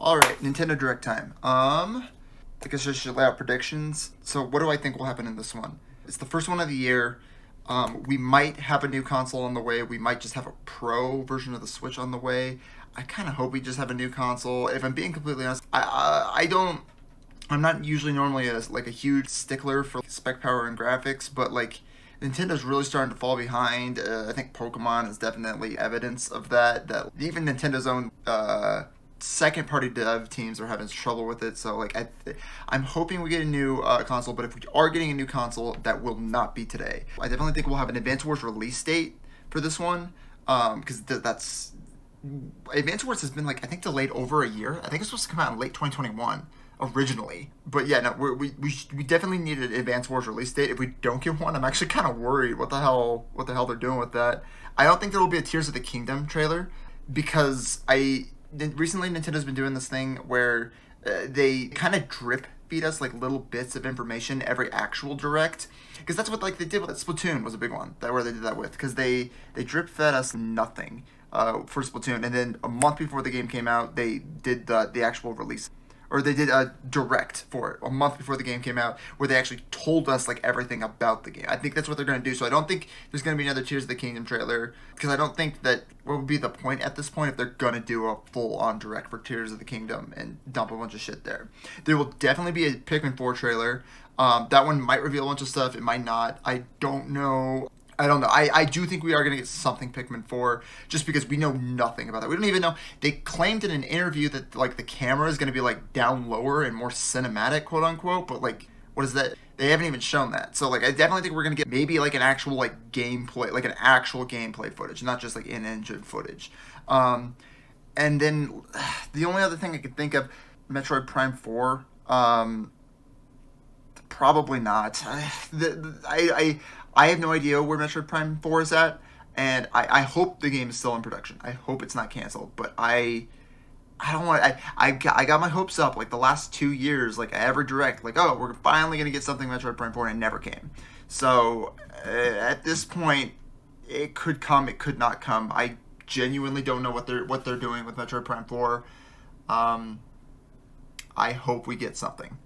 All right, Nintendo Direct time. I guess I should lay out predictions. So, what do I think will happen in this one? It's the first one of the year. We might have a new console on the way. We might just have a pro version of the Switch on the way. I kind of hope we just have a new console. If I'm being completely honest, I don't. I'm not usually normally a huge stickler for spec power and graphics, but like Nintendo's really starting to fall behind. I think Pokemon is definitely evidence of that. That even Nintendo's own second party dev teams are having trouble with it. So like I'm hoping we get a new console, but if we are getting a new console, that will not be today. I definitely think we'll have an Advance Wars release date for this one, because that's Advance Wars has been like I think delayed over a year. I think it's supposed to come out in late 2021 originally. But yeah, no, we definitely need an Advance Wars release date. If we don't get one, I'm actually kind of worried what the hell they're doing with that. I don't think there will be a Tears of the Kingdom trailer because recently Nintendo's been doing this thing where they kind of drip feed us like little bits of information every actual direct, because that's what like they did with Splatoon was a big one that where they did that with, because they drip fed us nothing for Splatoon, and then a month before the game came out they did the actual release, or they did a direct for it a month before the game came out, where they actually told us like everything about the game. I think that's what they're going to do. So I don't think there's going to be another Tears of the Kingdom trailer, because I don't think that what would be the point at this point if they're going to do a full-on direct for Tears of the Kingdom and dump a bunch of shit there. There will definitely be a Pikmin 4 trailer. That one might reveal a bunch of stuff. It might not. I don't know. I do think we are going to get something Pikmin 4, just because we know nothing about that. We don't even know. They claimed in an interview that like the camera is going to be like down lower and more cinematic, quote unquote. But like, what is that? They haven't even shown that. So like, I definitely think we're going to get maybe like an actual like gameplay, like an actual gameplay footage, not just like in-engine footage. And then the only other thing I could think of, Metroid Prime 4. Probably not. I have no idea where Metroid Prime 4 is at, and I hope the game is still in production. I hope it's not canceled, but I don't want. I got my hopes up like the last 2 years. Like every direct, like oh we're finally gonna get something Metroid Prime 4, and it never came. So at this point, it could come, it could not come. I genuinely don't know what they're doing with Metroid Prime 4. I hope we get something.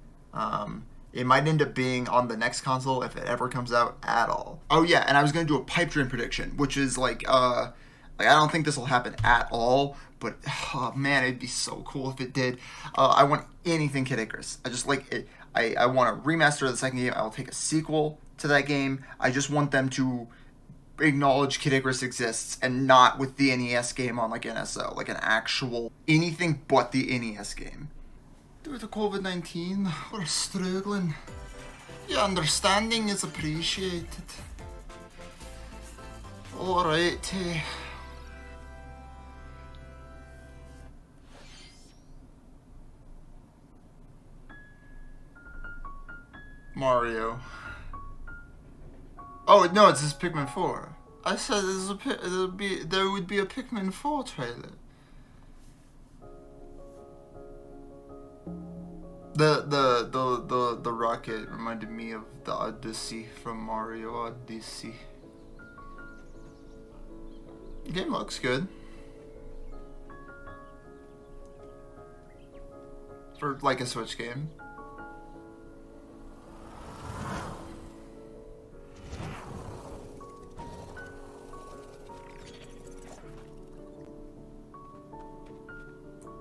It might end up being on the next console if it ever comes out at all. Oh yeah, and I was going to do a pipe dream prediction, which is like I don't think this will happen at all, but oh man, it'd be so cool if it did. I want anything Kid Icarus. I just like it. I want a remaster of the second game. I will take a sequel to that game. I just want them to acknowledge Kid Icarus exists, and not with the NES game on like NSO, like an actual anything but the NES game. Due to COVID-19, we're struggling. Your understanding is appreciated. Alright. Mario. Oh no, it's just Pikmin 4. I said there would be a Pikmin 4 trailer. The rocket reminded me of the Odyssey from Mario Odyssey. The game looks good. For like a Switch game.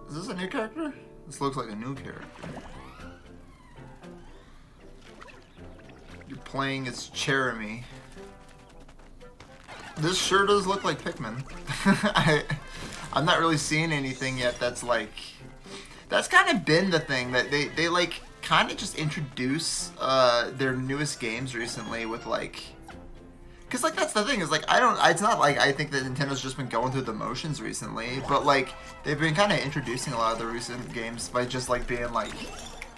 Is this a new character? This looks like a new character. You're playing as Jeremy. This sure does look like Pikmin. I'm not really seeing anything yet that's like... That's kind of been the thing, that they like kind of just introduce their newest games recently with like... Because like that's the thing, is like it's not like I think that Nintendo's just been going through the motions recently, but like they've been kind of introducing a lot of the recent games by just like being like,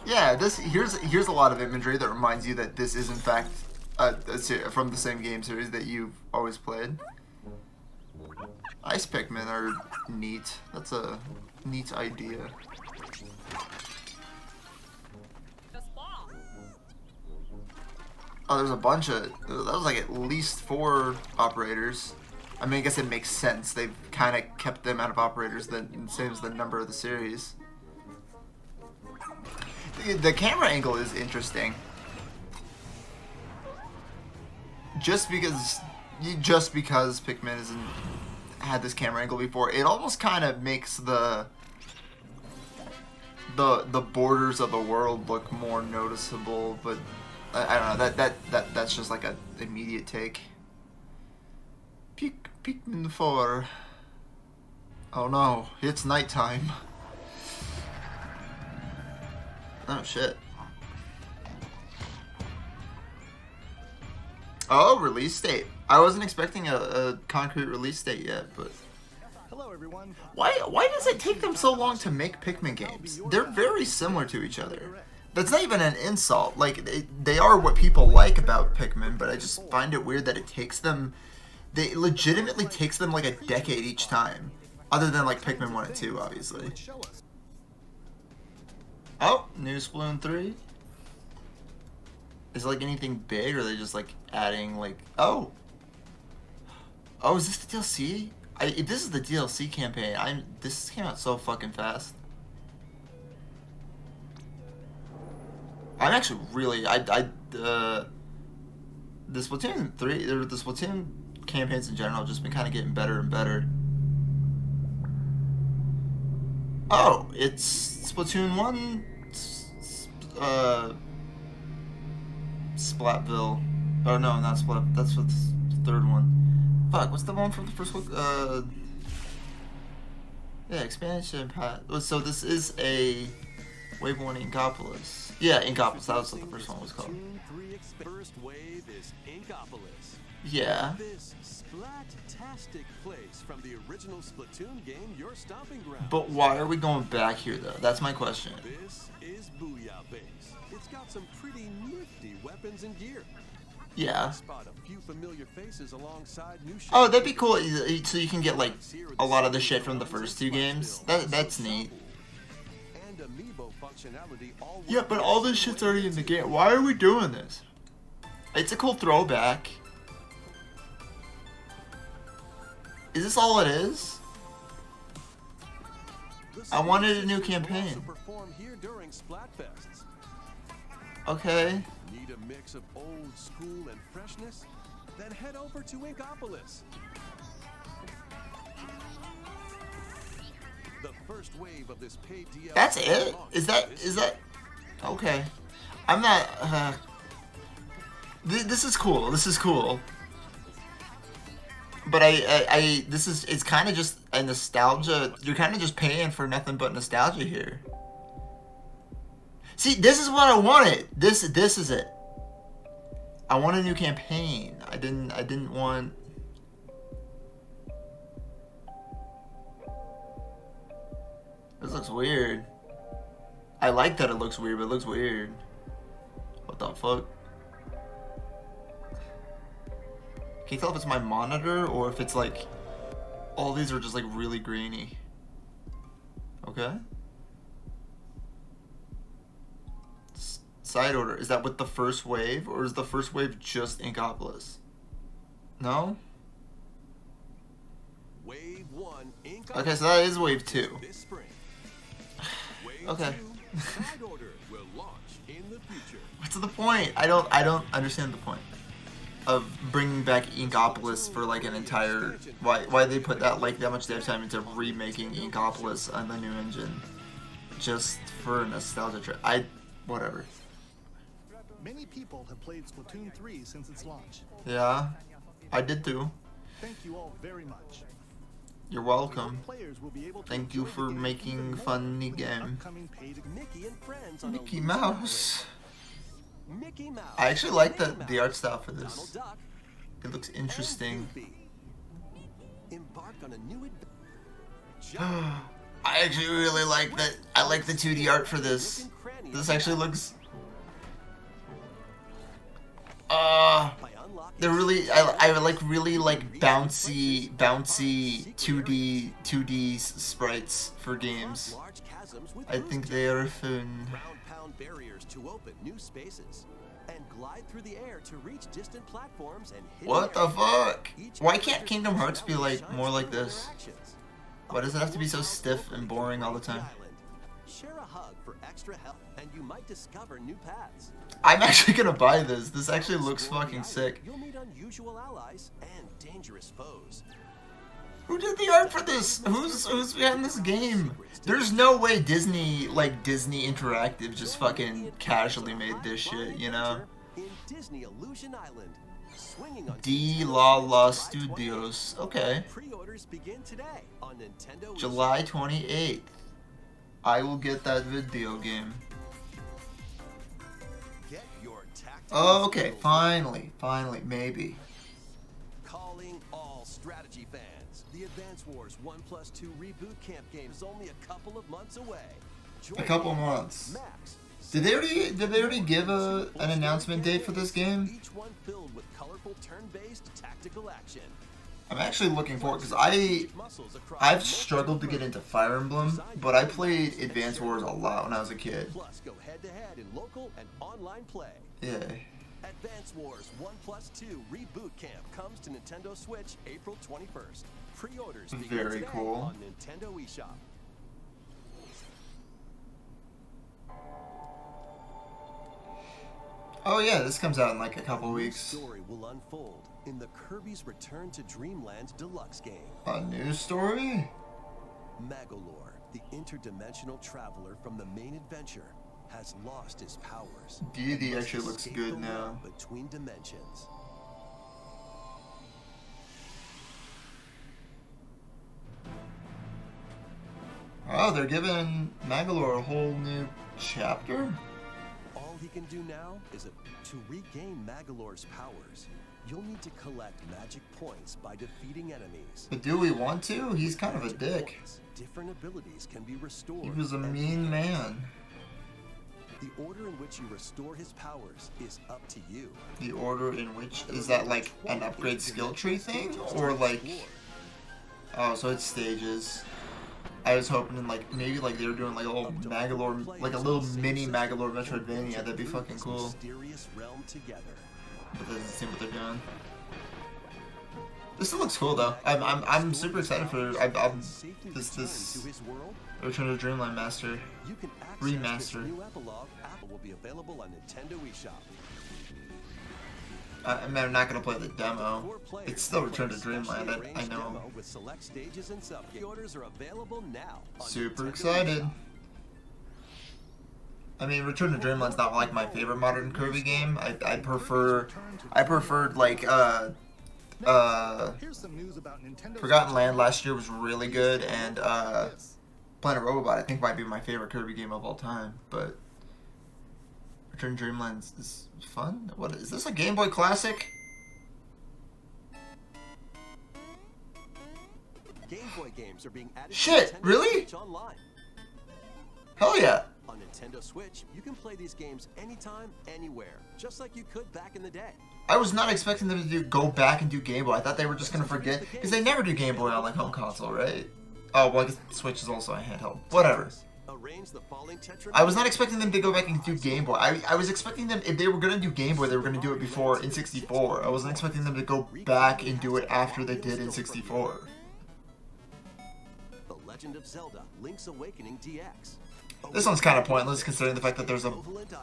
yeah, here's a lot of imagery that reminds you that this is in fact from the same game series that you've always played. Ice Pikmin are neat. That's a neat idea. Oh, there's a bunch of... That was like at least 4 operators. I mean, I guess it makes sense. They've kind of kept the amount of operators the same as the number of the series. The camera angle is interesting. Just because Pikmin hasn't had this camera angle before, it almost kind of makes the borders of the world look more noticeable. But I don't know. That's just like an immediate take. Pikmin 4. Oh no, it's nighttime. Oh shit. Oh, release date. I wasn't expecting a concrete release date yet, but... Hello, everyone. Why does it take them so long to make Pikmin games? They're very similar to each other. That's not even an insult. Like, they are what people like about Pikmin, but I just find it weird that it takes them... It legitimately takes them like a decade each time. Other than like Pikmin 1 and 2, obviously. Oh, new Splatoon 3. Is it like anything big, or are they just like adding like... Oh! Oh, is this the DLC? If this is the DLC campaign, this came out so fucking fast. I'm actually really... the Splatoon 3, or the Splatoon campaigns in general have just been kind of getting better and better. Oh, it's Splatoon 1, Splatville. Oh no, not Splat. That's what's the third one. Fuck, what's the one from the first one? Yeah, expansion pack. So this is a Wave 1 Inkopolis. Yeah, Inkopolis. That was what the first one was called. First wave is Inkopolis. Yeah. This splat-tastic place from the original Splatoon game, your stomping ground. But why are we going back here though? That's my question. This is Booyah Base. It's got some pretty nifty weapons and gear. Yeah. Spot a few familiar faces alongside new Oh, that'd be cool. So you can get like a lot of the shit from the first two games. That's neat. And amiibo functionality all Yeah, but all this shit's already in the game. Why are we doing this? It's a cool throwback. Is this all it is? I wanted a new campaign. Okay. Need a mix of old school and freshness? Then head over to Inkopolis. The first wave of this paid DLC. That's it? Is that okay. I'm not this is cool. This is cool. But it's kind of just a nostalgia. You're kind of just paying for nothing but nostalgia here. See, this is what I wanted. This is it. I want a new campaign. I didn't want... This looks weird. I like that it looks weird, but it looks weird. What the fuck? Can you tell if it's my monitor or if it's like... All these are just like really grainy. Okay. Side order. Is that with the first wave, or is the first wave just Inkopolis? No? Wave 1 Inkopolis. Okay, so that is wave 2. This spring. Wave Okay. 2 Side order will launch in the future. What's the point? I don't understand the point of bringing back Inkopolis for like an entire... Why they put that much dev time into remaking Inkopolis on the new engine just for a nostalgia trip. Whatever. Many people have played Splatoon 3 since its launch. Yeah, I did too. Thank you all very much. You're welcome. Players will be able to Thank you enjoy for the game making even funny more with game. upcoming paid Mickey and friends on Mickey a Mouse. Mickey Mouse. I actually like the Minnie art Mouse, style for Donald this. Duck, It looks and interesting. Goofy. Embark on a new adventure. I actually really like that. I like the 2D art for this. This actually looks... they're really... I like really like bouncy 2D sprites for games. I think they are fun. Round-pound barriers to open new spaces and glide through the air to reach distant platforms and hidden What the areas. fuck? Each Why character can't Kingdom Hearts be like shines more like through this? interactions. Why does it have to be so stiff and boring all the time? Share a hug for extra help, and you might discover new paths. I'm actually gonna buy this. This actually looks Explore the fucking island, sick. You'll meet unusual allies and dangerous foes. Who did the art for this? Who's behind this game? There's no way Disney, like Disney Interactive, just fucking casually made this shit, you know? In Disney Illusion Island, swinging on D Nintendo La Switch La July 28th. Studios. Okay. Pre-orders begin today on Nintendo July 28th. I will get that video game. Get your tactical Oh, okay, skills. finally, maybe. Calling all strategy fans. The Advance Wars 1+2 Reboot Camp game is only a couple of months away. Join A couple me, months. Max. Did they already give an announcement date for this game? Each one filled with colorful turn-based tactical action. I'm actually looking forward because I've struggled to get into Fire Emblem, but I played Advance Wars a lot when I was a kid. Plus, go head-to-head in local and online play. Yeah. Advance Wars 1+2 Reboot Camp comes to Nintendo Switch April 21st. Pre-orders begin Very today cool. on Nintendo eShop. Oh yeah, this comes out in like a couple The weeks. story will unfold in the Kirby's Return to Dreamland Deluxe game. A new story? Magolor, the interdimensional traveler from the main adventure, has lost his powers. Deity and must actually looks escape good the now. realm between dimensions. Oh, they're giving Magolor a whole new chapter? All he can do now is to regain Magolor's powers. You'll need to collect magic points by defeating enemies. But do we want to? He's kind of a dick. Different abilities can be restored. He was a and mean man. The order in which you restore his powers is up to you. The order in which, is that like an upgrade skill tree thing? Or like, oh, so it's stages. I was hoping in like, maybe like they were doing like a little Magolor, like a little mini Magolor Metroidvania. That'd be fucking cool. Mysterious realm together. But that doesn't seem what they're doing. This looks cool though. I'm super excited for this Return to Dreamland Master You can access this remaster. new epilogue. Apple will be available on Nintendo eShop. I'm not gonna play the demo. It's still Return to Dreamland. I know. Demo with select stages and sub-orders are available now. On Super Nintendo excited. eShop. I mean, Return to Dreamland's not like my favorite modern Kirby game. I preferred like Here's some news about Nintendo Forgotten Switch. Land last year was really good, and Planet Robobot I think might be my favorite Kirby game of all time. But Return to Dreamland is fun. What is this, a Game Boy Classic? Game Boy games are being added Shit, to Nintendo really? Switch Online. Hell yeah! On Nintendo Switch, you can play these games anytime, anywhere, just like you could back in the day. I was not expecting them to go back and do Game Boy. I thought they were just gonna forget, because they never do Game Boy on like home console, right? Oh, well, I guess Switch is also a handheld. Whatever. Arrange the falling tetra. I was not expecting them to go back and do Game Boy. I was expecting them, if they were gonna do Game Boy, they were gonna do it before in 64. I wasn't expecting them to go back and do it after they did in 64. The Legend of Zelda: Link's Awakening DX. This one's kind of pointless considering the fact that there's a,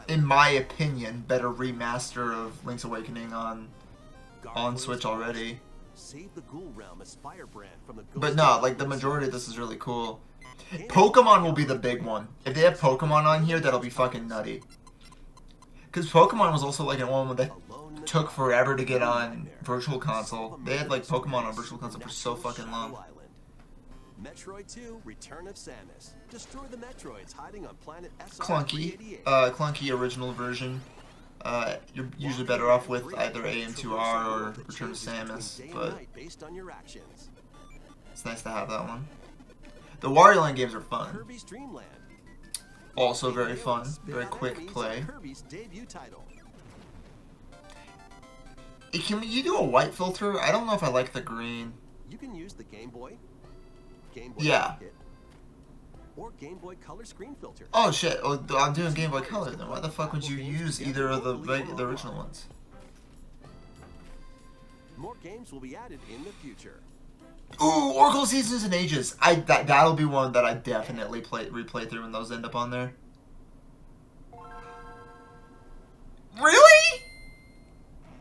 in my opinion, better remaster of Link's Awakening on Switch already. Save the Ghoul Realm as Firebrand from the But no, like the majority of this is really cool. Pokemon will be the big one. If they have Pokemon on here, that'll be fucking nutty. Because Pokemon was also like one that took forever to get on Virtual Console. They had like Pokemon on Virtual Console for so fucking long. Metroid 2: Return of Samus. Destroy the Metroids hiding on planet SR Clunky, clunky original version. You're usually better off with either AM2R or Return of Samus, but based on your actions. it's nice to have that one. The Wario Land games are fun. Kirby's Dream Land. Also very fun, very quick play. Kirby's debut title. Can you do a white filter? I don't know if I like the green. You can use the Game Boy Yeah. Pocket, or Game Boy Color screen filter. Oh shit, oh, I'm doing Game Boy Color, then why the fuck would you use either of the original ones? More games will be added in the future. Ooh, Oracle Seasons and Ages. That'll be one that I definitely replay through when those end up on there. Really?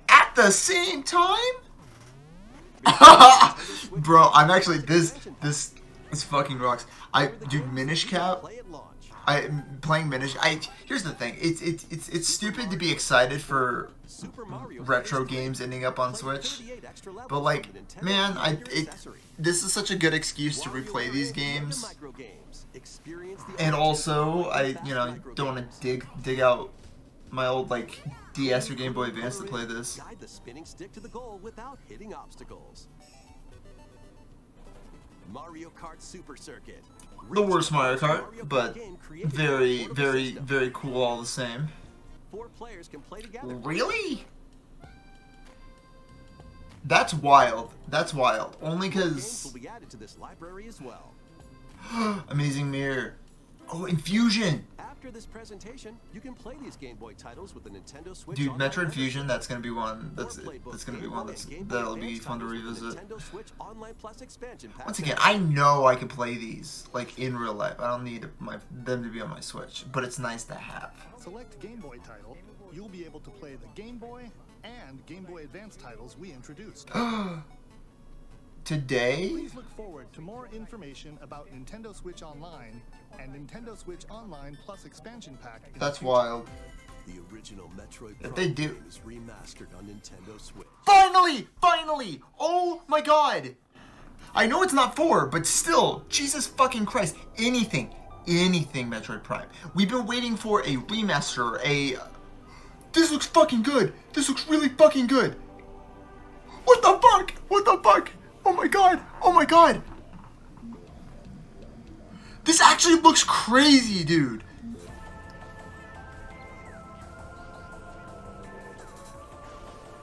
At the same time? Bro, I'm actually this fucking rocks. I do Minish Cap. I'm playing Minish. Here's the thing. It's stupid to be excited for retro games ending up on Switch, but like, man, this is such a good excuse to replay these games. And also, I don't want to dig out my old like DS or Game Boy Advance to play this. Guide the spinning stick to the goal without hitting obstacles. Mario Kart Super Circuit. The worst Mario Kart, but very, very, very cool all the same. 4 players can play together. Really? That's wild. That's wild. Only Games because will be added to this library as well. Amazing Mirror. Oh, Infusion. After this presentation, you can play these Game Boy titles with the Nintendo Switch. Dude, Online Metroid Fusion. membership. That's gonna be one. That's Or play both gonna be Game one Boy and Game Boy that'll be Advance fun to titles with the revisit. Nintendo Switch Online Plus expansion pack. Once again, I know I can play these like in real life. I don't need them to be on my Switch, but it's nice to have. Select Game Boy title. You'll be able to play the Game Boy and Game Boy Advance titles we introduced. Today? Please look forward to more information about Nintendo Switch Online and Nintendo Switch Online Plus expansion pack. in the That's future. wild. The original Metroid If Prime they do- game is remastered on Nintendo Switch. Finally! Finally! Oh my god! I know it's not 4, but still, Jesus fucking Christ. Anything Metroid Prime. We've been waiting for a remaster, This looks fucking good! This looks really fucking good! What the fuck? What the fuck? Oh my god! Oh my god! This actually looks crazy, dude!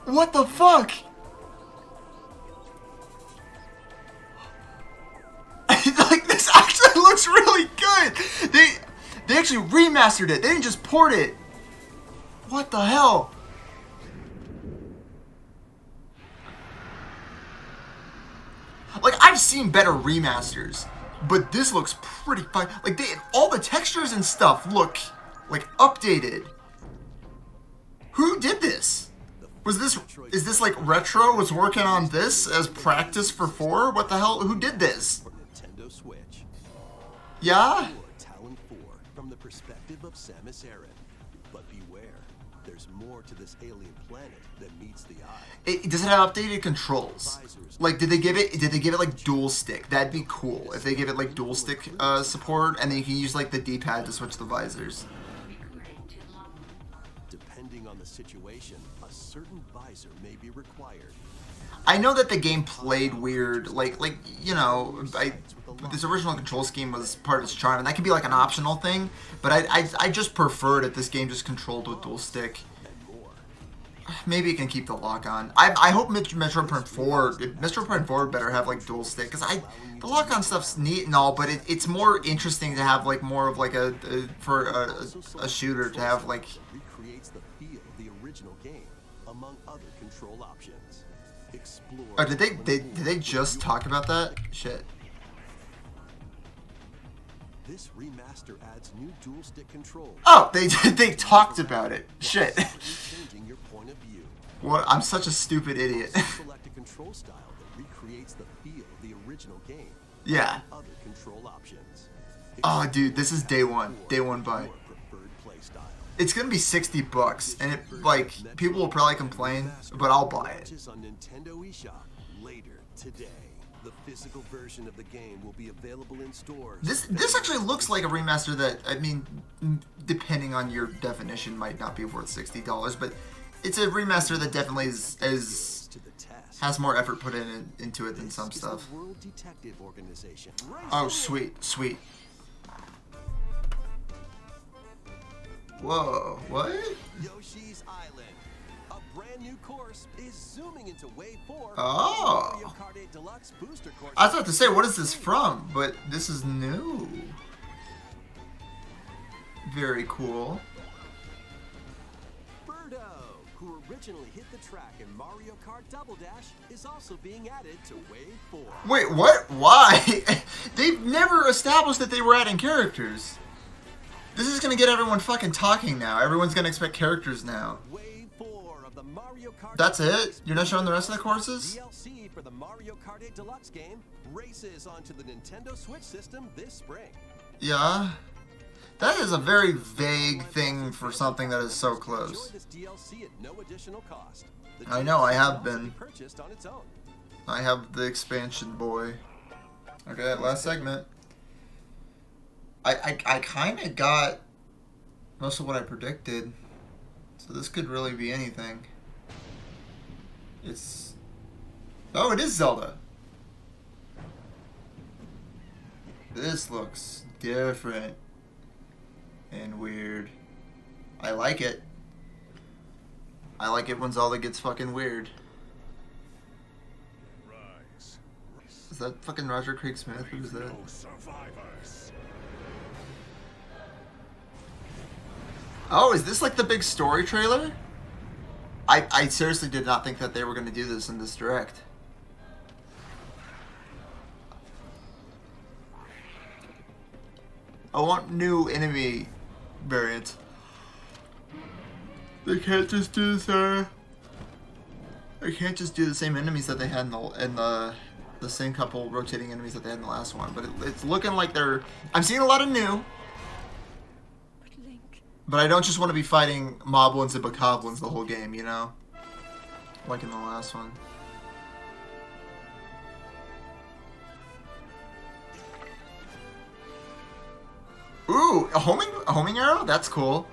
What the fuck? Like, this actually looks really good! They actually remastered it. They didn't just port it. What the hell? Like, I've seen better remasters, but this looks pretty fun. Like, all the textures and stuff look, like, updated. Who did this? Is this like Retro was working on this as practice for 4? What the hell? Who did this? For Nintendo Switch. Yeah? Explore Talon 4 from the perspective of Samus Aran. But beware, there's more to this alien planet than meets the eye. Does it have updated controls? Like, did they give it like dual stick? That'd be cool if they give it like dual stick support, and then you can use like the D-pad to switch the visors. Depending on the situation, a certain visor may be required. I know that the game played weird, like this original control scheme was part of its charm, and that could be like an optional thing. But I just prefer that this game just controlled with dual stick. Maybe it can keep the lock on. I hope Metroid Prime 4, Metroid Prime 4 better have like dual stick, because the lock on stuff's neat and all, but it's more interesting to have like more of like a shooter to have like. Recreates the feel of the original game, among other control options. Explore. Oh, did they just talk about that? Shit. This remaster adds new dual stick controls. Oh, they talked about it. Shit. Changing your point of view. What? I'm such a stupid idiot. Select a control style that recreates the feel of the original game. Yeah. Other control options. Oh, dude, this is day one. Day one buy. Your preferred play style. It's gonna be $60, and it like people will probably complain, but I'll buy it. Launches on Nintendo eShop later today. The physical version of the game will be available in stores. This actually looks like a remaster that, I mean, depending on your definition, might not be worth $60, but it's a remaster that definitely has more effort put into it than some stuff. World Detective Organization. Oh, sweet, sweet. Whoa, what? Yoshi's Island. A brand new course is zooming into Wave 4. Oh. Mario Kart 8 Deluxe Booster Course. I was about to say, what is this from? But this is new. Very cool. Birdo, who originally hit the track in Mario Kart Double Dash, is also being added to Wave 4. Wait, what? Why? They've never established that they were adding characters. This is gonna get everyone fucking talking now. Everyone's gonna expect characters now. Wave 4 of the Mario Kart. That's it? You're not showing the rest of the courses? DLC for the Mario Kart 8 Deluxe game races onto the Nintendo Switch system this spring. Yeah. That is a very vague thing for something that is so close. Enjoy this DLC at no additional cost. The I know, I DLC have can also been. be purchased on its own. I have the expansion boy. Okay, last segment. I kind of got most of what I predicted. So this could really be anything. It's... Oh, it is Zelda. This looks different and weird. I like it. I like it when Zelda gets fucking weird. Is that fucking Roger Craig Smith? Who's that? Oh, is this like the big story trailer? I seriously did not think that they were going to do this in this direct. I want new enemy variants. They can't just do this, they can't just do the same enemies that they had in the same couple rotating enemies that they had in the last one. But it's looking like they're... I'm seeing a lot of new. But I don't just want to be fighting Moblins and Bokoblins the whole game, you know? Like in the last one. Ooh, a homing arrow? That's cool.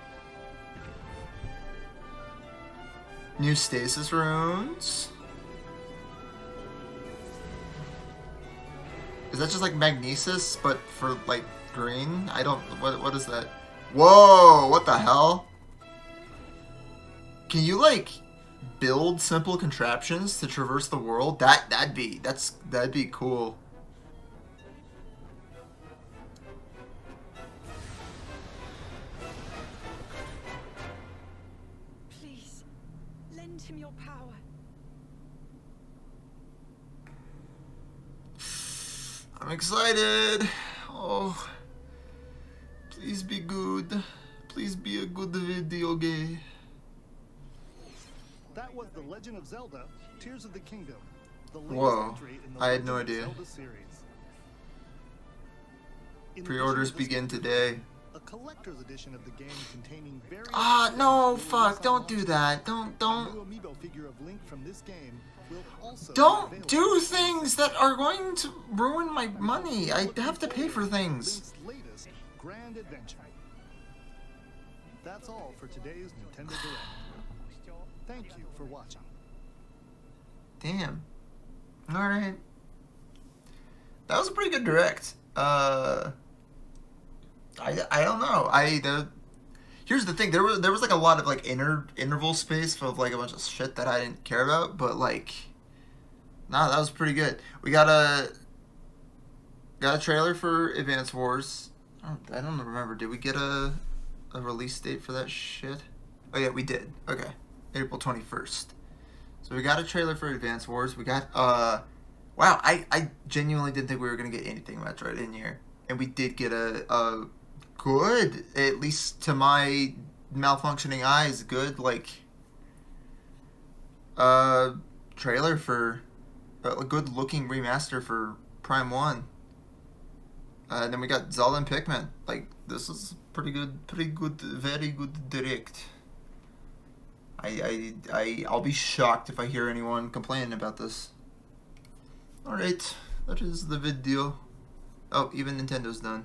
New stasis runes. Is that just like magnesis, but for like green? I don't... What is that? Whoa, what the hell? Can you like build simple contraptions to traverse the world? That'd be cool. Please, lend him your power. I'm excited. Oh. Please be good. Please be a good video game. That was The Legend of Zelda: Tears of the Kingdom, the latest Whoa, entry in the I had no Legend of idea. Zelda series. In Pre-orders addition to begin this today. a collector's edition of the game containing various No, items fuck, don't do released that. online. Don't. A new amiibo figure of Link from this game will also be Don't available. do things that are going to ruin my money. I have to pay for things. Link's latest grand adventure. That's all for today's Nintendo Direct. Thank you for watching. Damn. Alright. That was a pretty good direct. I don't know. Here's the thing. There was like a lot of like interval space of like a bunch of shit that I didn't care about, but like, nah, that was pretty good. We got a trailer for Advance Wars. I don't remember. Did we get a release date for that shit? Oh yeah, we did. Okay, April 21st. So we got a trailer for Advance Wars. We got wow. I genuinely didn't think we were gonna get anything Metroid in here, and we did get a good, at least to my malfunctioning eyes, good like trailer for a good looking remaster for Prime 1. And then we got Zelda and Pikmin. Like, this is pretty good, very good direct. I'll be shocked if I hear anyone complaining about this. Alright, that is the video. Oh, even Nintendo's done.